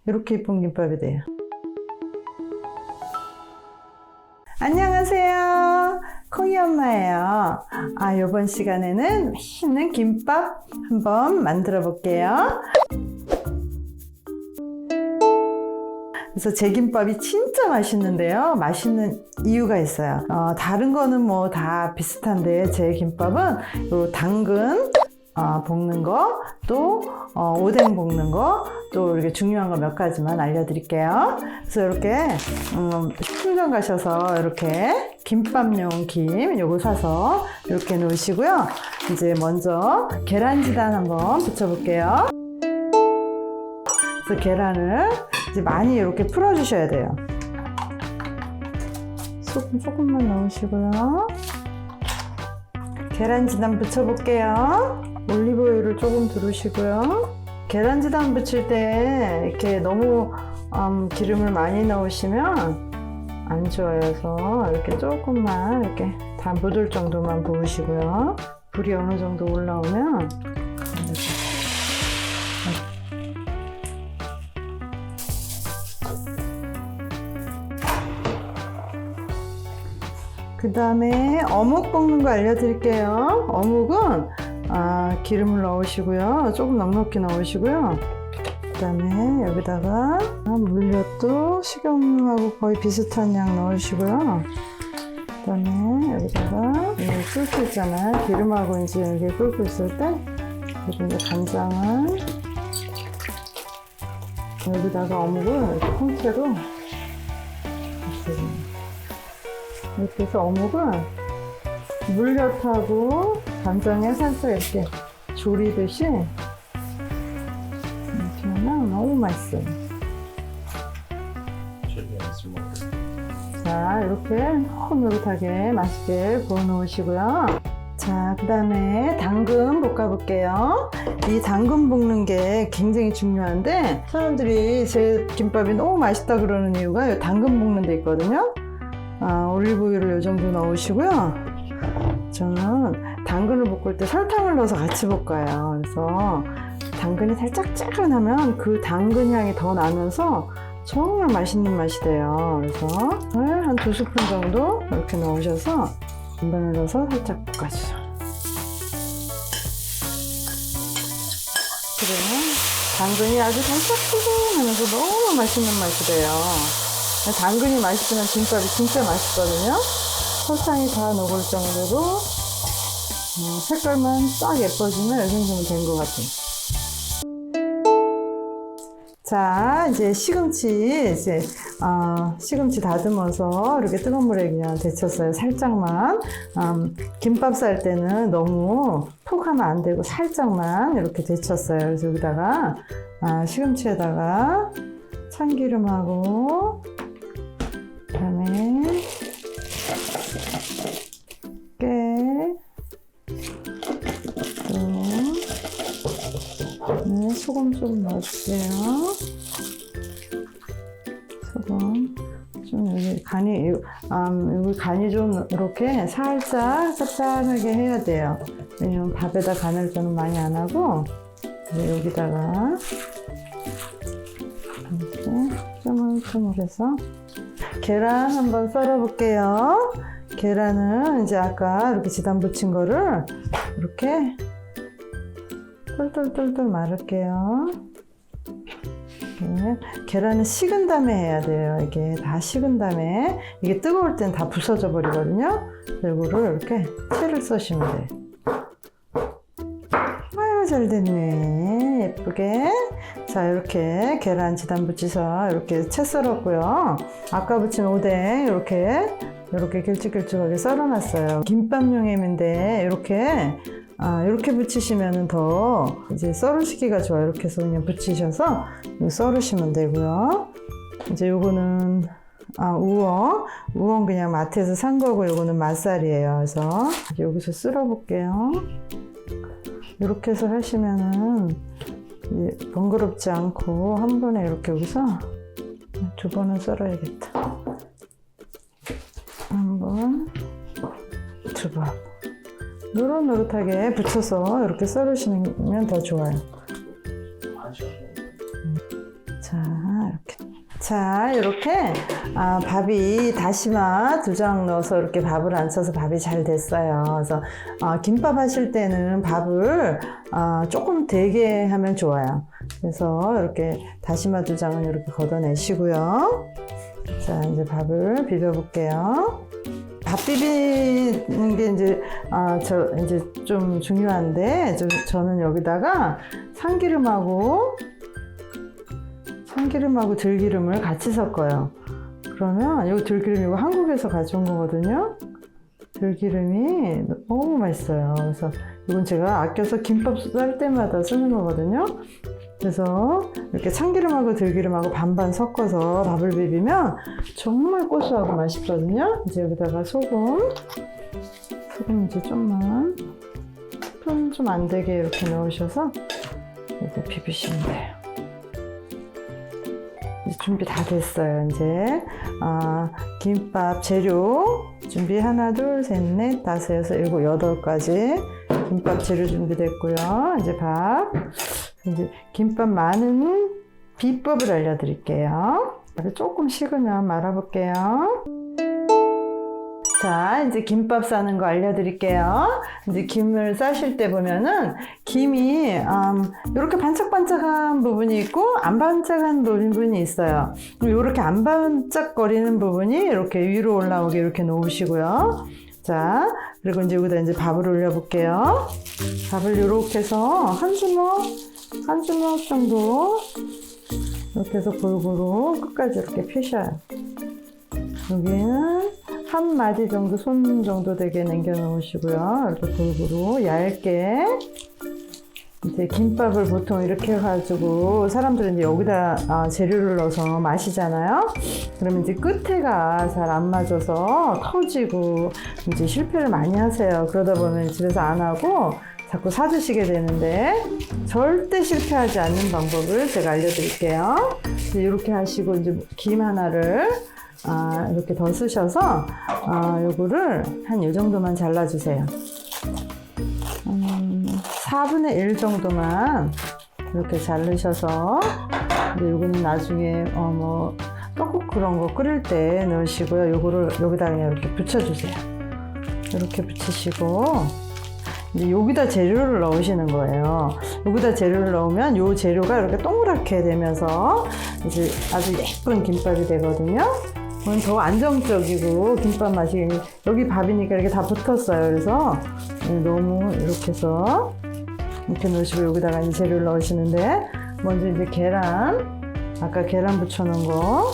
이렇게 예쁜 김밥이 돼요. 안녕하세요. 콩이 엄마예요. 이번 시간에는 맛있는 김밥 한번 만들어 볼게요. 그래서 제 김밥이 진짜 맛있는데요. 맛있는 이유가 있어요. 다른 거는 뭐 다 비슷한데 제 김밥은 요 당근 볶는 거, 또 오뎅 볶는 거, 또 이렇게 중요한 거 몇 가지만 알려드릴게요. 그래서 이렇게 식품점 가셔서 이렇게 김밥용 김 요거 사서 이렇게 놓으시고요. 이제 먼저 계란지단 한번 부쳐볼게요. 그래서 계란을 이제 많이 이렇게 풀어주셔야 돼요. 소금 조금만 넣으시고요. 계란지단 붙여볼게요. 올리브오일을 조금 두르시고요. 계란지단 붙일 때 이렇게 너무 기름을 많이 넣으시면 안 좋아요. 그래서 이렇게 조금만 이렇게 다 묻을 정도만 부으시고요. 불이 어느 정도 올라오면 그 다음에 어묵 볶는 거 알려드릴게요. 어묵은 기름을 넣으시고요. 조금 넉넉히 넣으시고요. 그 다음에 여기다가 물엿도 식용유하고 거의 비슷한 양 넣으시고요. 그 다음에 여기다가 이게 끓고 있잖아요. 기름하고 이제 이게 끓고 있을 때 이제 간장을 여기다가 어묵을 이렇게 통째로 이렇게 해서 어묵을 물엿하고 간장에 살짝 이렇게 졸이듯이 이렇게 하면 너무 맛있어요. 자, 이렇게 노릇하게 맛있게 구워 놓으시고요. 자, 그 다음에 당근 볶아 볼게요. 이 당근 볶는 게 굉장히 중요한데 사람들이 제 김밥이 너무 맛있다 그러는 이유가 이 당근 볶는 데 있거든요. 올리브유를 이 정도 넣으시고요. 저는 당근을 볶을 때 설탕을 넣어서 같이 볶아요. 그래서 당근이 살짝 찌근하면 그 당근 향이 더 나면서 정말 맛있는 맛이 돼요. 그래서 한 2스푼 정도 이렇게 넣으셔서 당근을 넣어서 살짝 볶아주세요. 그러면 당근이 아주 살짝 찌근하면서 너무 맛있는 맛이 돼요. 당근이 맛있으면 김밥이 진짜 맛있거든요. 설탕이 다 녹을 정도로 색깔만 싹 예뻐지면 이 정도면 된 것 같아요. 자, 이제 시금치 시금치 다듬어서 이렇게 뜨거운 물에 그냥 데쳤어요. 살짝만. 김밥 쌀 때는 너무 톡 하면 안 되고 살짝만 이렇게 데쳤어요. 그래서 여기다가 시금치에다가 참기름하고 그다음에 깨, 소금 좀 넣어주세요. 소금 좀 여기 여기 간이 좀 이렇게 살짝 짭짤하게 해야 돼요. 왜냐면 밥에다 간을 저는 많이 안 하고 여기다가 이렇게 쪼물쪼물해서 계란 한번 썰어 볼게요. 계란은 이제 아까 이렇게 지단 붙인 거를 이렇게 똘똘똘똘 말을게요. 계란은 식은 다음에 해야 돼요. 이게 다 식은 다음에 이게 뜨거울 땐 다 부서져 버리거든요. 이거를 이렇게 채를 써시면 돼요. 아유, 잘 됐네. 예쁘게. 자, 이렇게 계란 지단 붙여서 이렇게 채 썰었고요. 아까 붙인 오뎅 이렇게 길쭉길쭉하게 썰어놨어요. 김밥용 햄인데 이렇게 붙이시면 더 이제 썰으시기가 좋아요. 이렇게 해서 그냥 붙이셔서 썰으시면 되고요. 이제 요거는 우엉 그냥 마트에서 산 거고 요거는 맛살이에요. 그래서 여기서 쓸어 볼게요. 이렇게 해서 하시면은 번거롭지 않고 한 번에 이렇게 여기서 2번은 썰어야겠다. 1번, 2번. 노릇노릇하게 붙여서 이렇게 썰으시면 더 좋아요. 자, 자, 이렇게 밥이 다시마 2장 넣어서 이렇게 밥을 안 써서 밥이 잘 됐어요. 그래서 김밥 하실 때는 밥을 조금 되게 하면 좋아요. 그래서 이렇게 다시마 2장은 이렇게 걷어내시고요. 자, 이제 밥을 비벼 볼게요. 밥 비비는 게 이제 좀 중요한데, 저는 여기다가 참기름하고 들기름을 같이 섞어요. 그러면 이 들기름 이거 한국에서 가져온 거거든요. 들기름이 너무 맛있어요. 그래서 이건 제가 아껴서 김밥 쌀 때마다 쓰는 거거든요. 그래서 이렇게 참기름하고 들기름하고 반반 섞어서 밥을 비비면 정말 고소하고 맛있거든요. 이제 여기다가 소금 이제 좀만, 스푼 좀 안 되게 이렇게 넣으셔서 이렇게 비비시면 돼요. 이제 준비 다 됐어요. 이제 김밥 재료 준비 하나, 둘, 셋, 넷, 다섯, 여섯, 일곱, 8가지 김밥 재료 준비됐고요. 이제 김밥 많은 비법을 알려드릴게요. 조금 식으면 말아볼게요. 자, 이제 김밥 싸는 거 알려드릴게요. 이제 김을 싸실 때 보면은 김이 이렇게 반짝반짝한 부분이 있고 안 반짝한 부분이 있어요. 이렇게 안 반짝거리는 부분이 이렇게 위로 올라오게 이렇게 놓으시고요. 자, 그리고 이제 여기다 이제 밥을 올려볼게요. 밥을 이렇게 해서 한 주먹 정도 이렇게 해서 골고루 끝까지 이렇게 펴셔요. 여기는 한 마디 정도, 손 정도 되게 남겨 놓으시고요. 이렇게 골고루 얇게. 이제 김밥을 보통 이렇게 해가지고 사람들은 이제 여기다 재료를 넣어서 마시잖아요. 그러면 이제 끝에가 잘 안 맞아서 터지고 이제 실패를 많이 하세요. 그러다 보면 집에서 안 하고 자꾸 사드시게 되는데, 절대 실패하지 않는 방법을 제가 알려드릴게요. 이렇게 하시고 이제 김 하나를 이렇게 더 쓰셔서 요거를 한 이 정도만 잘라주세요. 4분의 1 정도만 이렇게 자르셔서, 근데 요거는 나중에 떡국 그런 거 끓일 때 넣으시고요. 요거를 여기다 그냥 이렇게 붙여주세요. 이렇게 붙이시고 이제 여기다 재료를 넣으시는 거예요. 여기다 재료를 넣으면 요 재료가 이렇게 동그랗게 되면서 이제 아주 예쁜 김밥이 되거든요. 그건 더 안정적이고 김밥 맛이, 여기 밥이니까 이렇게 다 붙었어요. 그래서 너무 이렇게 해서 이렇게 넣으시고 여기다가 이제 재료를 넣으시는데, 먼저 이제 아까 계란 붙여놓은 거,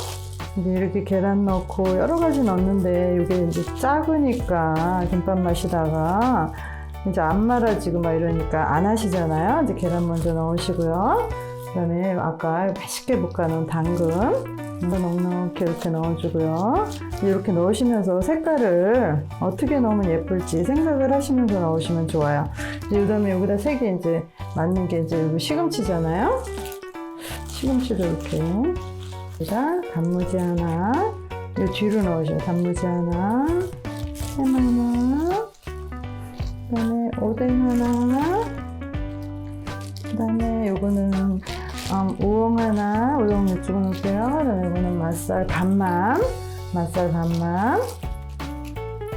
이제 이렇게 계란 넣고 여러 가지 넣는데 이게 이제 작으니까 김밥 맛이다가 이제 안 말아지고 막 이러니까 안 하시잖아요. 이제 계란 먼저 넣으시고요. 그 다음에 아까 맛있게 볶아놓은 당근 넉넉히 이렇게 넣어주고요. 이렇게 넣으시면서 색깔을 어떻게 넣으면 예쁠지 생각을 하시면서 넣으시면 좋아요. 그 다음에 여기다 색이 이제 맞는 게 이제 여기 시금치잖아요. 시금치도 이렇게, 여기다 단무지 하나, 이 뒤로 넣으셔요. 단무지 하나, 햄 하나, 그 다음에 오뎅 하나, 그 다음에 요거는 우엉 하나, 우엉 이쪽으로 넣을게요. 그 다음에 이거는 맛살 반만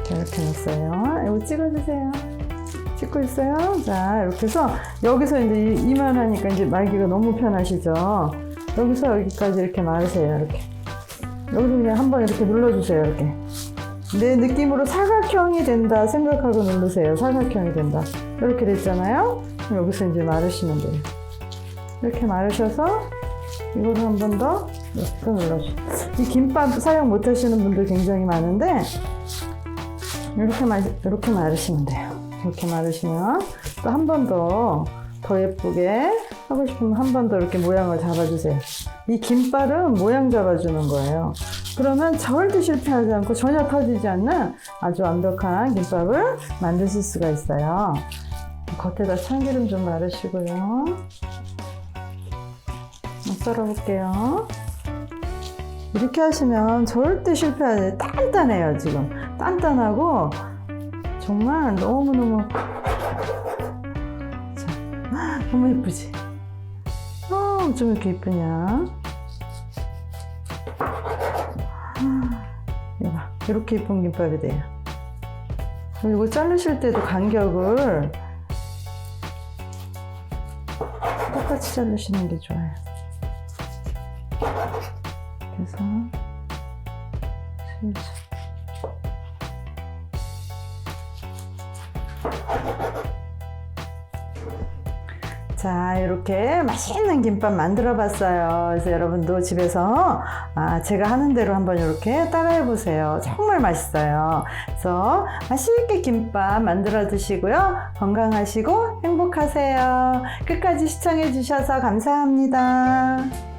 이렇게 넣었어요. 이거 찍어주세요. 찍고 있어요. 자, 이렇게 해서 여기서 이제 이만하니까 이제 말기가 너무 편하시죠. 여기서 여기까지 이렇게 말으세요. 이렇게 여기서 그냥 한번 이렇게 눌러주세요. 이렇게 내 느낌으로 사각형이 된다 생각하고 누르세요. 사각형이 된다. 이렇게 됐잖아요. 그럼 여기서 이제 마르시면 돼요. 이렇게 마르셔서 이거를 한 번 더 이렇게 눌러주세요. 이 김밥 사용 못 하시는 분들 굉장히 많은데, 이렇게 마르시면 돼요. 이렇게 마르시면 또 한 번 더 예쁘게 하고 싶으면 한 번 더 이렇게 모양을 잡아주세요. 이 김밥은 모양 잡아주는 거예요. 그러면 절대 실패하지 않고 전혀 터지지 않는 아주 완벽한 김밥을 만드실 수가 있어요. 겉에다 참기름 좀 바르시고요. 썰어볼게요. 이렇게 하시면 절대 실패하지 않아요. 단단해요. 지금 단단하고 정말 너무너무, 자, 너무 예쁘지? 어쩜 이렇게 예쁘냐. 이봐, 이렇게 예쁜 김밥이 돼요. 그리고 자르실 때도 간격을 똑같이 자르시는 게 좋아요. 그래서 슬슬. 자, 이렇게 맛있는 김밥 만들어 봤어요. 그래서 여러분도 집에서 제가 하는 대로 한번 이렇게 따라해 보세요. 정말 맛있어요. 그래서 맛있게 김밥 만들어 드시고요. 건강하시고 행복하세요. 끝까지 시청해 주셔서 감사합니다.